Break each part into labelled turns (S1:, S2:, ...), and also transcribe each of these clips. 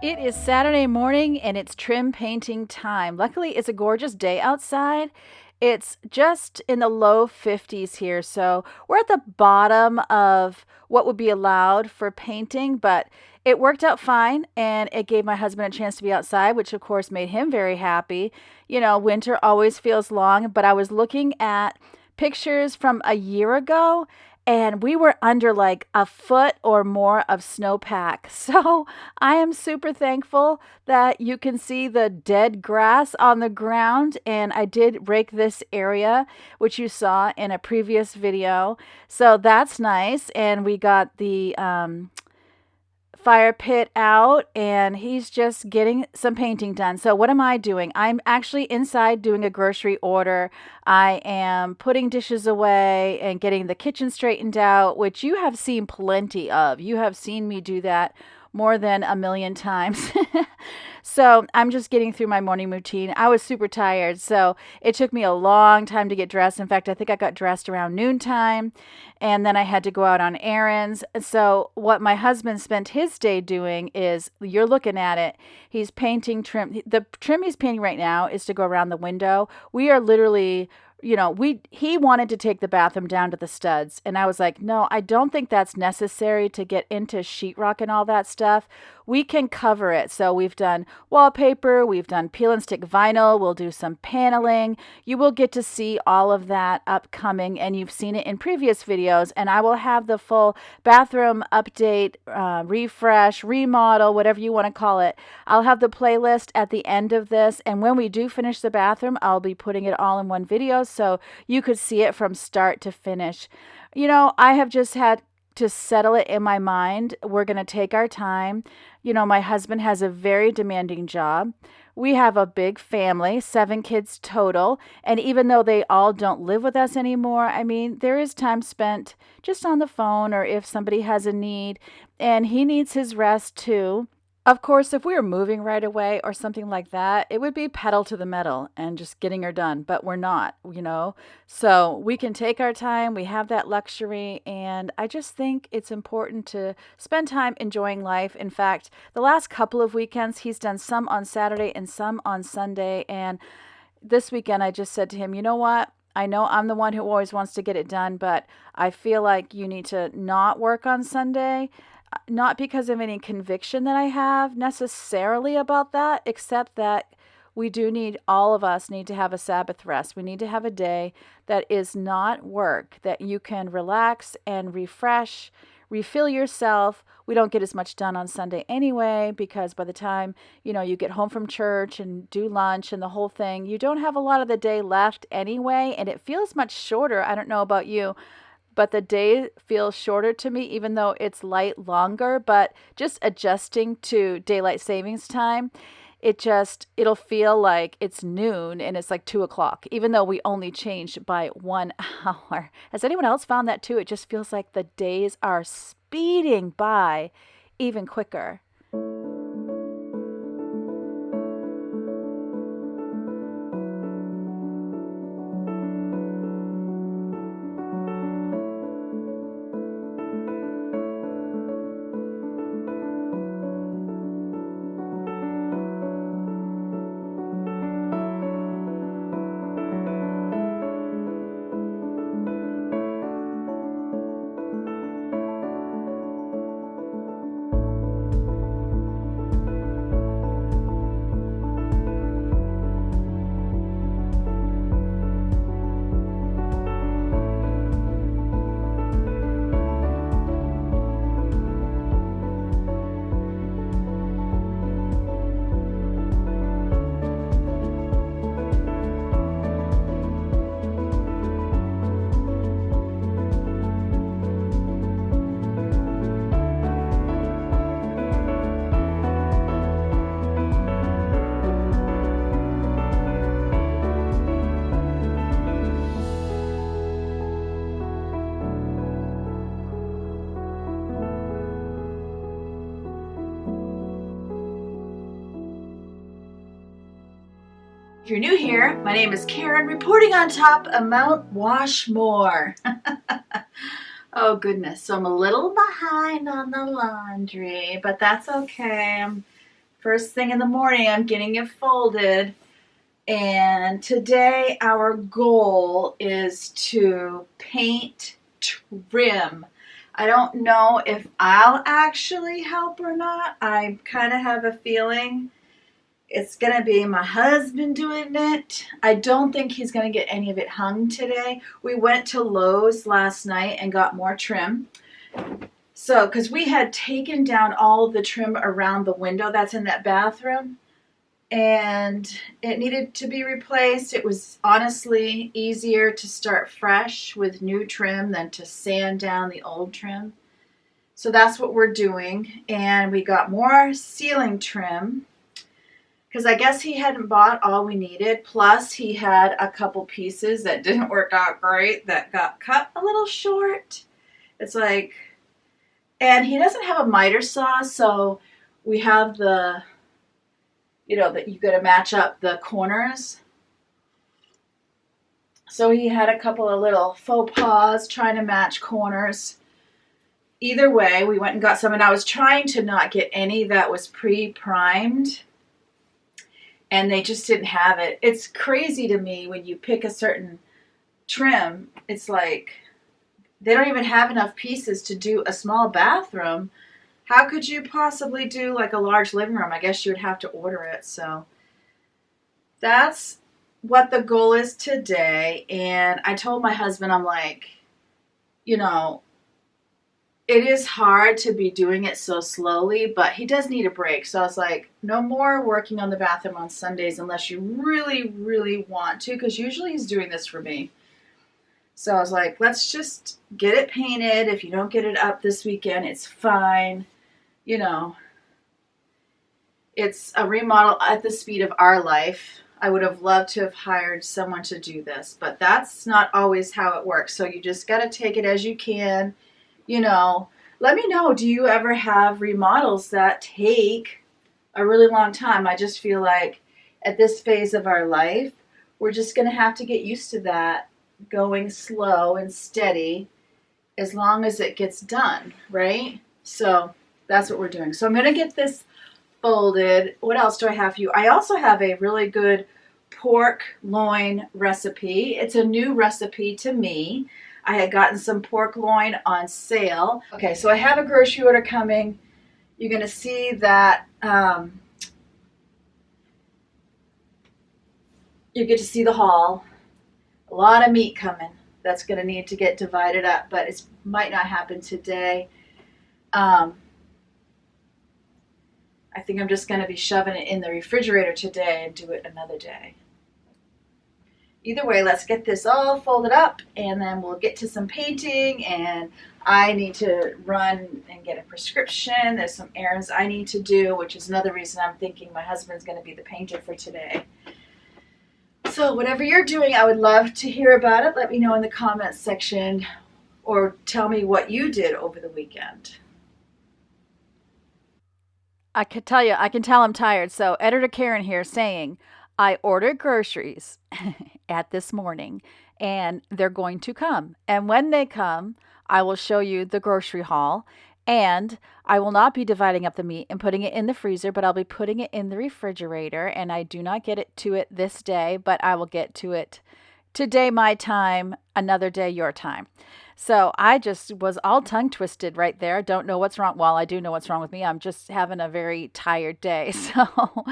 S1: It is Saturday morning and it's trim painting time. Luckily, it's a gorgeous day outside. It's just in the low 50s here, so we're at the bottom of what would be allowed for painting, but it worked out fine and it gave my husband a chance to be outside, which of course made him very happy. You know, winter always feels long, but I was looking at pictures from a year ago and we were under like a foot or more of snowpack. So I am super thankful that you can see the dead grass on the ground. And I did rake this area, which you saw in a previous video. So that's nice. And we got the fire pit out and he's just getting some painting done. So what am I doing? I'm actually inside doing a grocery order. I am putting dishes away and getting the kitchen straightened out, which you have seen plenty of. You have seen me do that more than a million times. So I'm just getting through my morning routine. I was super tired, so it took me a long time to get dressed. In fact, I think I got dressed around noontime, and then I had to go out on errands. So what my husband spent his day doing is, you're looking at it, he's painting trim. The trim he's painting right now is to go around the window. We are literally, he wanted to take the bathroom down to the studs, and I was like, no, I don't think that's necessary to get into sheetrock and all that stuff. We can cover it. So we've done wallpaper, we've done peel and stick vinyl, we'll do some paneling. You will get to see all of that upcoming, and you've seen it in previous videos. And I will have the full bathroom update, refresh, remodel, whatever you want to call it. I'll have the playlist at the end of this, and when we do finish the bathroom, I'll be putting it all in one video so you could see it from start to finish. I have just had to settle it in my mind. We're going to take our time. My husband has a very demanding job. We have a big family, 7 kids total. And even though they all don't live with us anymore, I mean, there is time spent just on the phone or if somebody has a need. And he needs his rest too. Of course, if we were moving right away or something like that, it would be pedal to the metal and just getting her done, but we're not. So we can take our time, we have that luxury, and I just think it's important to spend time enjoying life. In fact, the last couple of weekends, he's done some on Saturday and some on Sunday, and this weekend I just said to him, you know what? I know I'm the one who always wants to get it done, but I feel like you need to not work on Sunday, not because of any conviction that I have necessarily about that, except that all of us need to have a Sabbath rest. We need to have a day that is not work, that you can relax and refresh, refill yourself. We don't get as much done on Sunday anyway, because by the time, you get home from church and do lunch and the whole thing, you don't have a lot of the day left anyway, and it feels much shorter. I don't know about you, but the day feels shorter to me, even though it's light longer. But just adjusting to daylight savings time, it'll feel like it's noon and it's like 2 o'clock, even though we only changed by 1 hour. Has anyone else found that too? It just feels like the days are speeding by even quicker. If you're new here, my name is Karen, reporting on top of Mount Washmore. Oh goodness, so I'm a little behind on the laundry, but that's okay. I'm First thing in the morning, I'm getting it folded. And today our goal is to paint trim. I don't know if I'll actually help or not. I kind of have a feeling it's going to be my husband doing it. I don't think he's going to get any of it hung today. We went to Lowe's last night and got more trim. So, because we had taken down all the trim around the window that's in that bathroom, and it needed to be replaced. It was honestly easier to start fresh with new trim than to sand down the old trim. So that's what we're doing. And we got more ceiling trim because I guess he hadn't bought all we needed. Plus he had a couple pieces that didn't work out great that got cut a little short. It's like, and he doesn't have a miter saw, so we have the, that you got to match up the corners. So he had a couple of little faux pas trying to match corners. Either way, we went and got some, and I was trying to not get any that was pre-primed, and they just didn't have it. It's crazy to me when you pick a certain trim. It's like they don't even have enough pieces to do a small bathroom. How could you possibly do like a large living room? I guess you would have to order it. So that's what the goal is today. And I told my husband, I'm like, it is hard to be doing it so slowly, but he does need a break. So I was like, no more working on the bathroom on Sundays unless you really, really want to, because usually he's doing this for me. So I was like, let's just get it painted. If you don't get it up this weekend, it's fine. It's a remodel at the speed of our life. I would have loved to have hired someone to do this, but that's not always how it works. So you just got to take it as you can. Let me know, do you ever have remodels that take a really long time? I just feel like at this phase of our life, we're just going to have to get used to that, going slow and steady as long as it gets done, right? So that's what we're doing. So I'm going to get this folded. What else do I have for you? I also have a really good pork loin recipe. It's a new recipe to me. I had gotten some pork loin on sale. Okay, so I have a grocery order coming. You're going to see that you get to see the haul. A lot of meat coming. That's going to need to get divided up, but it might not happen today. I think I'm just going to be shoving it in the refrigerator today and do it another day. Either way, let's get this all folded up, and then we'll get to some painting, and I need to run and get a prescription. There's some errands I need to do, which is another reason I'm thinking my husband's going to be the painter for today. So whatever you're doing, I would love to hear about it. Let me know in the comments section, or tell me what you did over the weekend. I can tell I'm tired. So, Editor Karen here saying, I ordered groceries at this morning and they're going to come. And when they come, I will show you the grocery haul. And I will not be dividing up the meat and putting it in the freezer, but I'll be putting it in the refrigerator. And I do not get it to it this day, but I will get to it today, my time, another day, your time. So I just was all tongue twisted right there. Don't know what's wrong. Well, I do know what's wrong with me. I'm just having a very tired day. So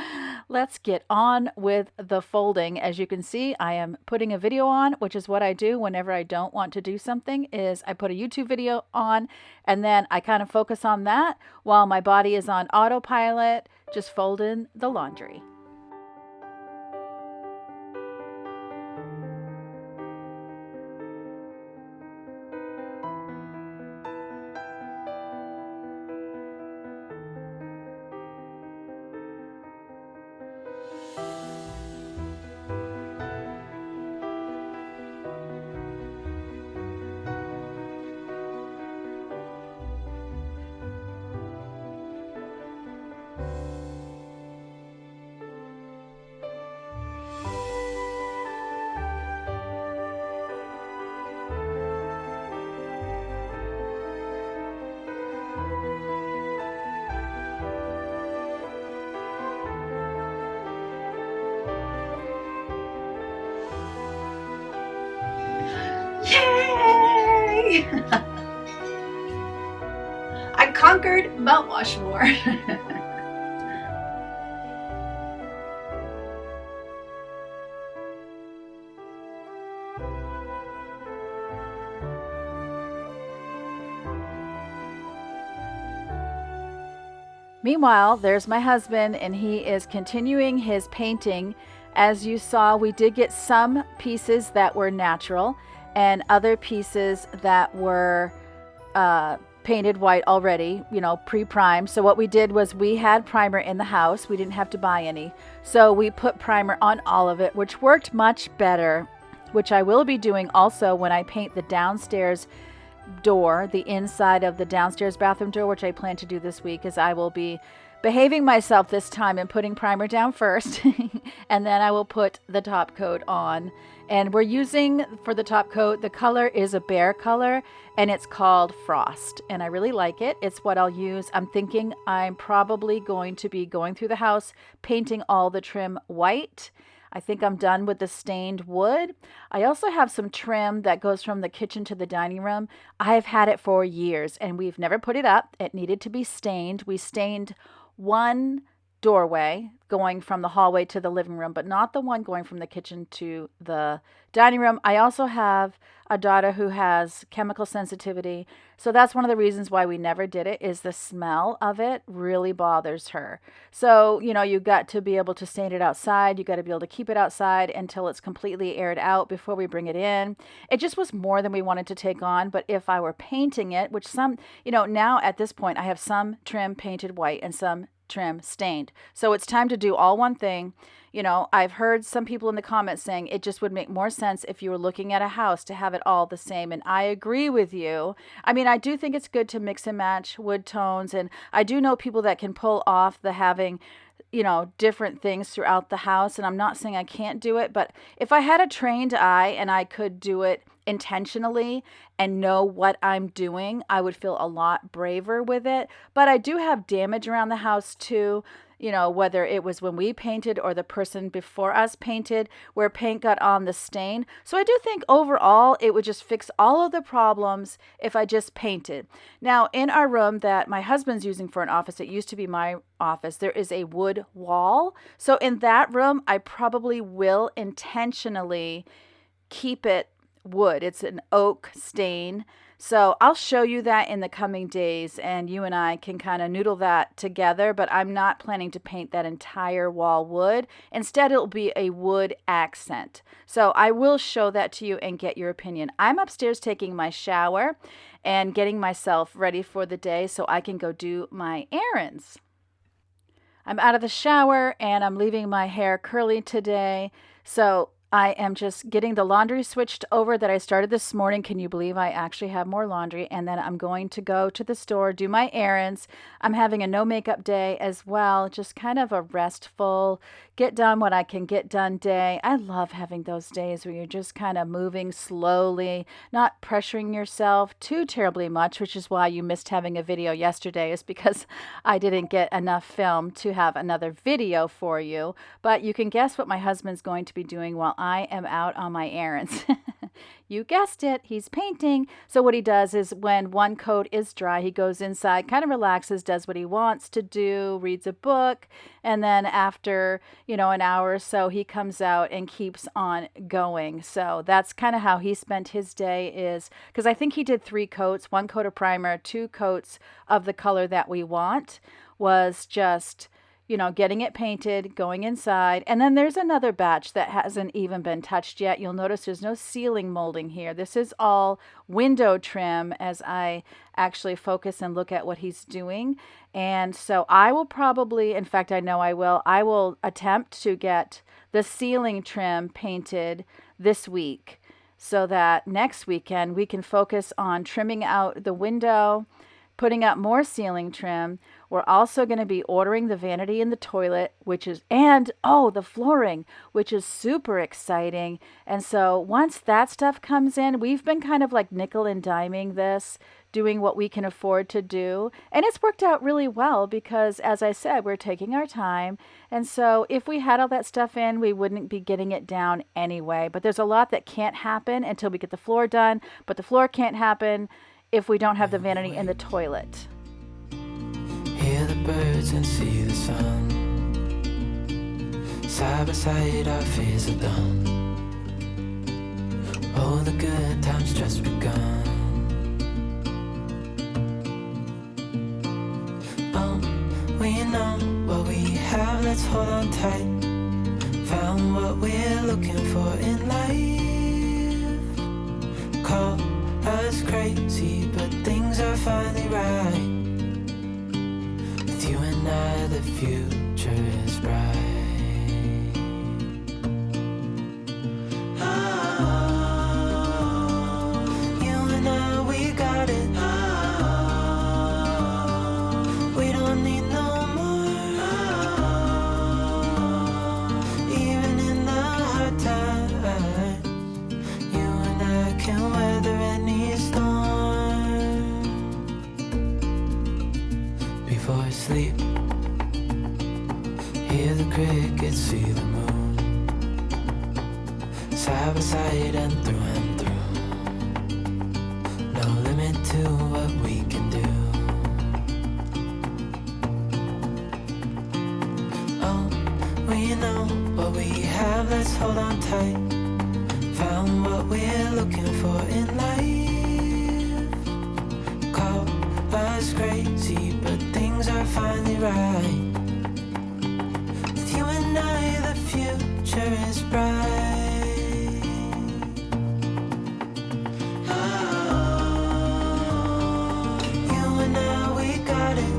S1: let's get on with the folding. As you can see, I am putting a video on, which is what I do whenever I don't want to do something, is I put a YouTube video on and then I kind of focus on that while my body is on autopilot, just folding the laundry. conquered Mount Washmore. Meanwhile, there's my husband, and he is continuing his painting. As you saw, we did get some pieces that were natural and other pieces that were painted white already, pre-primed. So what we did was we had primer in the house. We didn't have to buy any. So we put primer on all of it, which worked much better, which I will be doing also when I paint the downstairs door, the inside of the downstairs bathroom door, which I plan to do this week, is I will be behaving myself this time and putting primer down first and then I will put the top coat on. And we're using, for the top coat, the color is a bear color and it's called Frost, and I really like it. It's what I'll use. I'm thinking I'm probably going to be going through the house painting all the trim white. I think I'm done with the stained wood. I also have some trim that goes from the kitchen to the dining room. I've had it for years and we've never put it up. It needed to be stained. We stained one doorway going from the hallway to the living room, but not the one going from the kitchen to the dining room. I also have a daughter who has chemical sensitivity, so that's one of the reasons why we never did it, is the smell of it really bothers her. So, you got to be able to stain it outside. You got to be able to keep it outside until it's completely aired out before we bring it in. It just was more than we wanted to take on, but if I were painting it, which some, now at this point I have some trim painted white and some trim stained. So it's time to do all one thing. I've heard some people in the comments saying it just would make more sense if you were looking at a house to have it all the same. And I agree with you. I mean, I do think it's good to mix and match wood tones. And I do know people that can pull off the having different things throughout the house. And I'm not saying I can't do it, but if I had a trained eye and I could do it intentionally and know what I'm doing, I would feel a lot braver with it. But I do have damage around the house too, whether it was when we painted or the person before us painted, where paint got on the stain. So I do think overall it would just fix all of the problems if I just painted. Now, in our room that my husband's using for an office, it used to be my office, there is a wood wall. So in that room, I probably will intentionally keep it wood. It's an oak stain. So I'll show you that in the coming days and you and I can kind of noodle that together, but I'm not planning to paint that entire wall wood. Instead, it'll be a wood accent. So I will show that to you and get your opinion. I'm upstairs taking my shower and getting myself ready for the day so I can go do my errands. I'm out of the shower and I'm leaving my hair curly today. So I am just getting the laundry switched over that I started this morning. Can you believe I actually have more laundry? And then I'm going to go to the store, do my errands. I'm having a no makeup day as well, just kind of a restful, get done what I can get done day. I love having those days where you're just kind of moving slowly, not pressuring yourself too terribly much, which is why you missed having a video yesterday, is because I didn't get enough film to have another video for you. But you can guess what my husband's going to be doing while I am out on my errands. You guessed it, he's painting. So what he does is when one coat is dry, he goes inside, kind of relaxes, does what he wants to do, reads a book, and then after, an hour or so, he comes out and keeps on going. So that's kind of how he spent his day, is because I think he did 3 coats, 1 coat of primer, 2 coats of the color that we want, was just getting it painted, going inside. And then there's another batch that hasn't even been touched yet. You'll notice there's no ceiling molding here. This is all window trim as I actually focus and look at what he's doing. And so I will probably, in fact, I know I will attempt to get the ceiling trim painted this week so that next weekend we can focus on trimming out the window, putting up more ceiling trim. We're also going to be ordering the vanity in the toilet, the flooring, which is super exciting. And so once that stuff comes in, we've been kind of like nickel and diming this, doing what we can afford to do. And it's worked out really well because, as I said, we're taking our time. And so if we had all that stuff in, we wouldn't be getting it down anyway. But there's a lot that can't happen until we get the floor done. But the floor can't happen if we don't have the vanity in the toilet.
S2: birds and see the sun. Side by side our fears are done. Oh, the good times just begun. Oh, we know what we have, let's hold on tight. Found what we're looking for in life. Call us crazy, but things are finally right. With you and I, the future is bright. Before I sleep, hear the crickets, see the moon. Side by side and through. No limit to what we can do. Oh, we know what we have, let's hold on tight. Found what we're looking for in life. Call us crazy, but things are finally right. With you and I, the future is bright. You and I, we got it.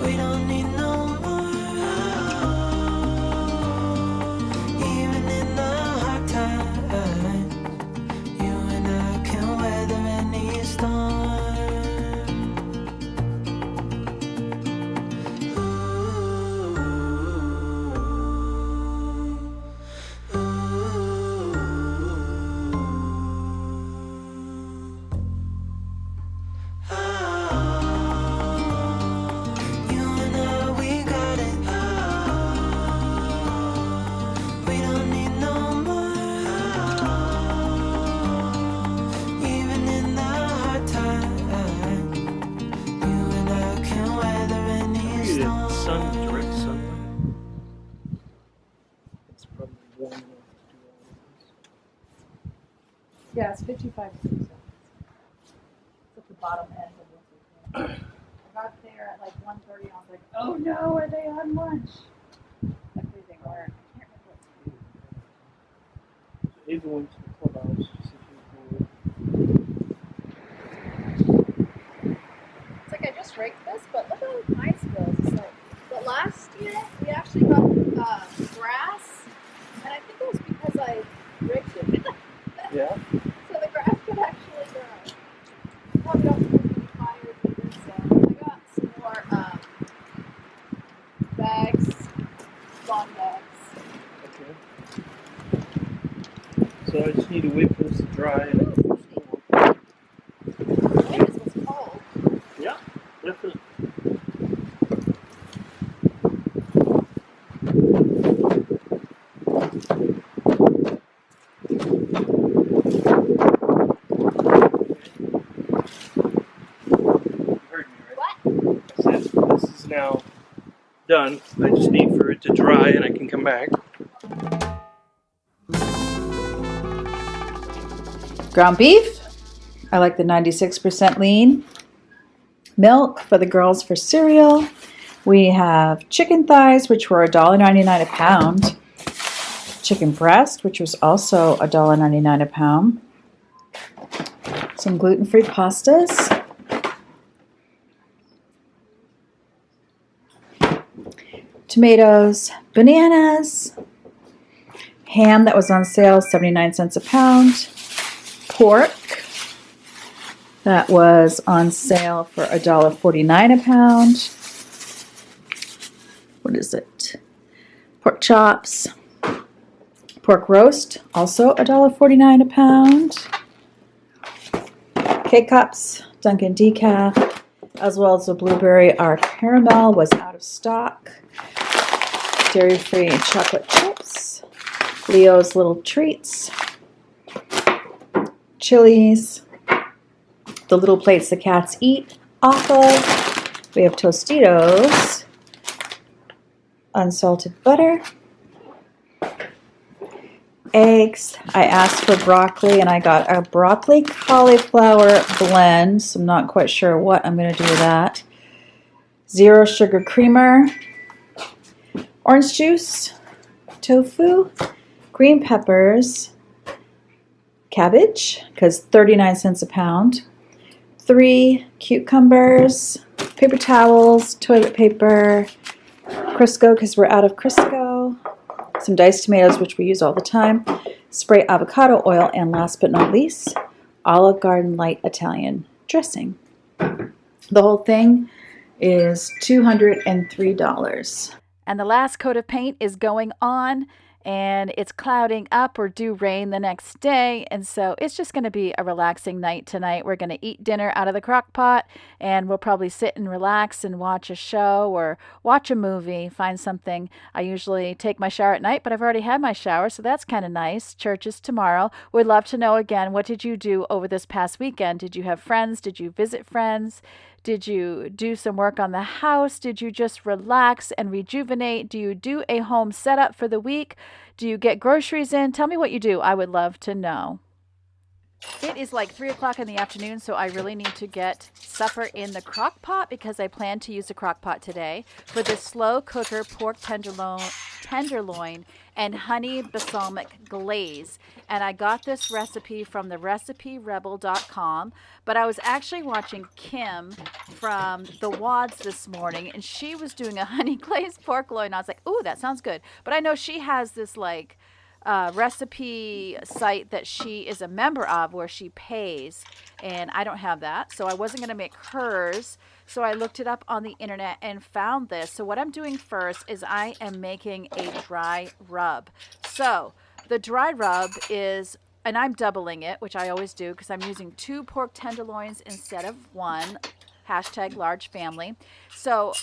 S2: We don't need no more. Even in the hard times, you and I can weather any storm. You and I, we got it. We don't need no more. Even in the hard times, you and I can weather any storm.
S3: Direct sunlight. It's probably warm enough to do all of this.
S1: Yeah, it's 55 degrees. It's at the bottom end of what we can. I got there at like 1:30. I was like, oh no, are they on lunch? Luckily they weren't. I can't remember what to do.
S3: Ava went to the clubhouse to see if
S1: It's like I just raked this, but look how nice it goes. It's like, but last year we actually got grass, and I think it was because I raked it.
S3: Yeah.
S1: So the grass could actually grow. Probably don't put any fires either, so I got some more bags, lawn bags.
S3: Okay. So I just need to wait for this to dry. And
S1: Wait, this was cold.
S3: yeah, definitely. You heard me, right?
S1: What?
S3: I said this is now done. I just need for it to dry and I can come back.
S1: Ground beef. I like the 96% lean. Milk for the girls for cereal. We have chicken thighs, which were $1.99 a pound. Chicken breast, which was also $1.99 a pound. Some gluten-free pastas. Tomatoes, bananas. Ham that was on sale, 79 cents a pound. Pork that was on sale for $1.49 a pound. What is it? Pork chops. Pork roast, also $1.49 a pound. K-Cups, Dunkin' Decaf, as well as the blueberry. Our caramel was out of stock. Dairy-free chocolate chips. Leo's Little Treats. Chilies. The little plates the cats eat.
S4: off of. We have Tostitos, unsalted butter, eggs. I asked for broccoli and I got a broccoli cauliflower blend, so I'm not quite sure what I'm going to do with that. 0 sugar creamer, orange juice, tofu, green peppers, cabbage, because 39 cents a pound, 3 cucumbers, paper towels, toilet paper, Crisco because we're out of Crisco, some diced tomatoes, which we use all the time, spray avocado oil, and last but not least, Olive Garden light Italian dressing. The whole thing is $203.
S1: And the last coat of paint is going on, and it's clouding up or due rain the next day. And so it's just going to be a relaxing night tonight. We're going to eat dinner out of the crock pot, and we'll probably sit and relax and watch a show or watch a movie, find something. I usually take my shower at night, but I've already had my shower, so that's kind of nice. Church is tomorrow. We'd love to know again, what did you do over this past weekend? Did you have friends? Did you visit friends? Did you do some work on the house? Did you just relax and rejuvenate? Do you do a home setup for the week? Do you get groceries in? Tell me what you do. I would love to know. It is like 3 o'clock in the afternoon, so I really need to get supper in the crock pot because I plan to use the crock pot today for the slow cooker pork tenderloin and honey balsamic glaze. And I got this recipe from the reciperebel.com, but I was actually watching Kim from the Wads this morning, and she was doing a honey glazed pork loin. I was like, ooh, that sounds good. But I know she has this like recipe site that she is a member of where she pays, and I don't have that, so I wasn't going to make hers. So I looked it up on the internet and found this. So what I'm doing first is I am making a dry rub. So the dry rub is, and I'm doubling it, which I always do because I'm using 2 pork tenderloins instead of 1, hashtag large family. So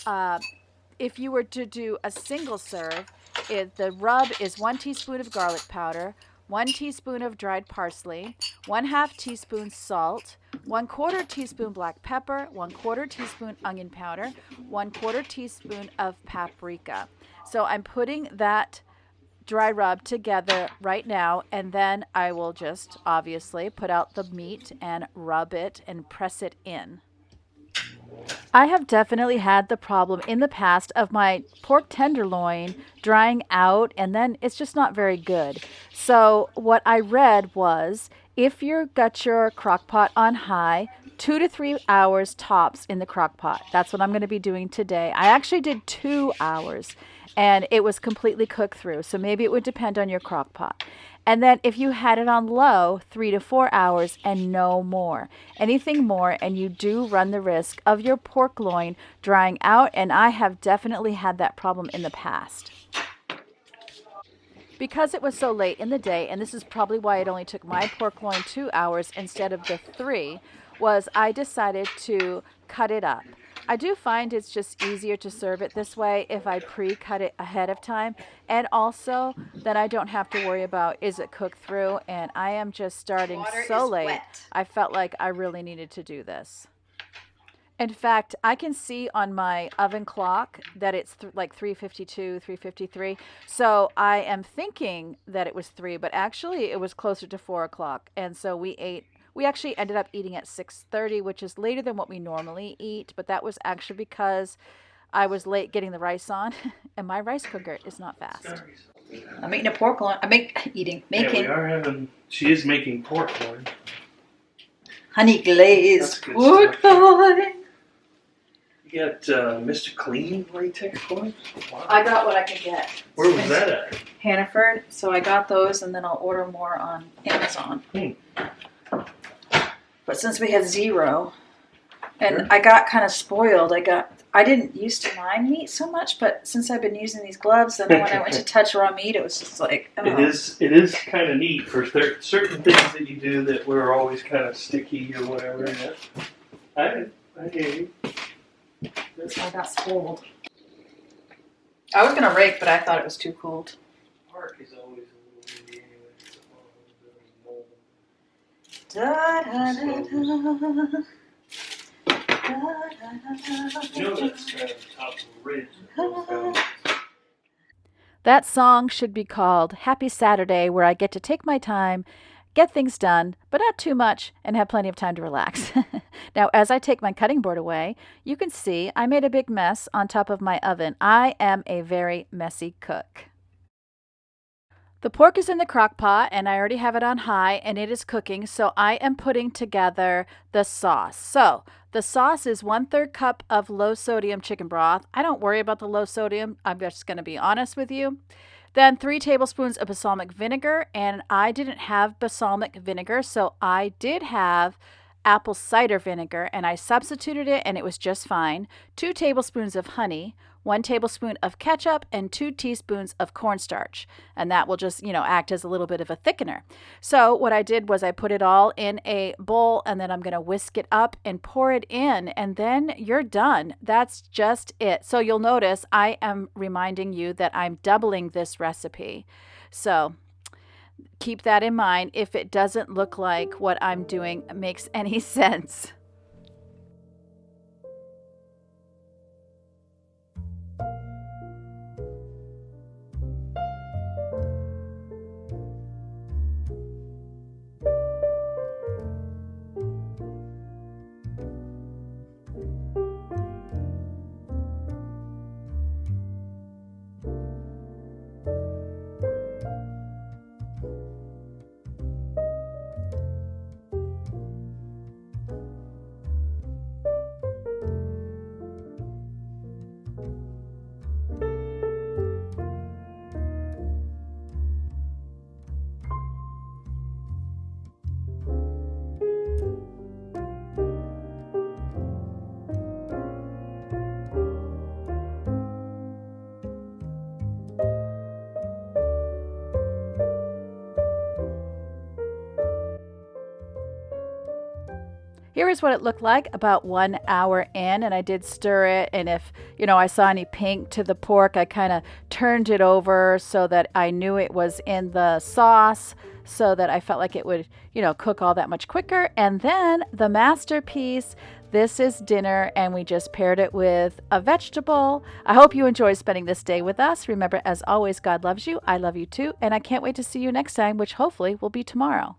S1: if you were to do a single serve, the rub is 1 teaspoon of garlic powder, 1 teaspoon of dried parsley, 1/2 teaspoon salt, 1/4 teaspoon black pepper, 1/4 teaspoon onion powder, 1/4 teaspoon of paprika. So I'm putting that dry rub together right now, and then I will just obviously put out the meat and rub it and press it in. I have definitely had the problem in the past of my pork tenderloin drying out, and then it's just not very good. So what I read was, if you got your crock pot on high, 2 to 3 hours tops in the crock pot. That's what I'm going to be doing today. I actually did 2 hours, and it was completely cooked through. So maybe it would depend on your crock pot. And then if you had it on low, 3 to 4 hours and no more. Anything more, and you do run the risk of your pork loin drying out, and I have definitely had that problem in the past. Because it was so late in the day, and this is probably why it only took my pork loin 2 hours instead of the 3, was I decided to cut it up. I do find it's just easier to serve it this way if I pre-cut it ahead of time, and also then I don't have to worry about is it cooked through, and I am just starting so late. Wet. I felt like I really needed to do this. In fact, I can see on my oven clock that it's like 3:52, 3:53. So I am thinking that it was 3, but actually it was closer to 4 o'clock. And so we actually ended up eating at 6:30, which is later than what we normally eat. But that was actually because I was late getting the rice on, and my rice cooker is not fast.
S4: I'm eating a pork loin.
S3: She is making pork loin.
S4: Honey glazed pork loin.
S3: You got Mr. Clean latex gloves? Wow.
S4: I got what I could get.
S3: Where was that at?
S4: Hannaford. So I got those, and then I'll order more on Amazon. But since we had 0, and sure. I got kind of spoiled. I didn't used to mind meat so much, but since I've been using these gloves, then when I went to touch raw meat, it was just like, oh.
S3: It is kind of neat for certain things that you do that were always kind of sticky or whatever. I hear you.
S4: I got spoiled. I was going to rake, but I thought it was too cold.
S3: Park is always a little windy anyway.
S4: Da, da, da, da.
S3: You know that's kind of the top of the ridge that goes down.
S1: That song should be called Happy Saturday, where I get to take my time, get things done, but not too much, and have plenty of time to relax. Now, as I take my cutting board away, you can see I made a big mess on top of my oven. I am a very messy cook. The pork is in the crock pot and I already have it on high and it is cooking. So I am putting together the sauce. So the sauce is 1/3 cup of low sodium chicken broth. I don't worry about the low sodium. I'm just going to be honest with you. Then 3 tablespoons of balsamic vinegar. And I didn't have balsamic vinegar, so I did have apple cider vinegar and I substituted it and it was just fine. 2 tablespoons of honey, 1 tablespoon of ketchup, and 2 teaspoons of cornstarch. And that will just, act as a little bit of a thickener. So what I did was I put it all in a bowl and then I'm going to whisk it up and pour it in and then you're done. That's just it. So you'll notice I am reminding you that I'm doubling this recipe. So keep that in mind if it doesn't look like what I'm doing makes any sense. Here is what it looked like about 1 hour in, and I did stir it. And if, I saw any pink to the pork, I kind of turned it over so that I knew it was in the sauce so that I felt like it would, cook all that much quicker. And then the masterpiece, this is dinner, and we just paired it with a vegetable. I hope you enjoy spending this day with us. Remember, as always, God loves you. I love you too. And I can't wait to see you next time, which hopefully will be tomorrow.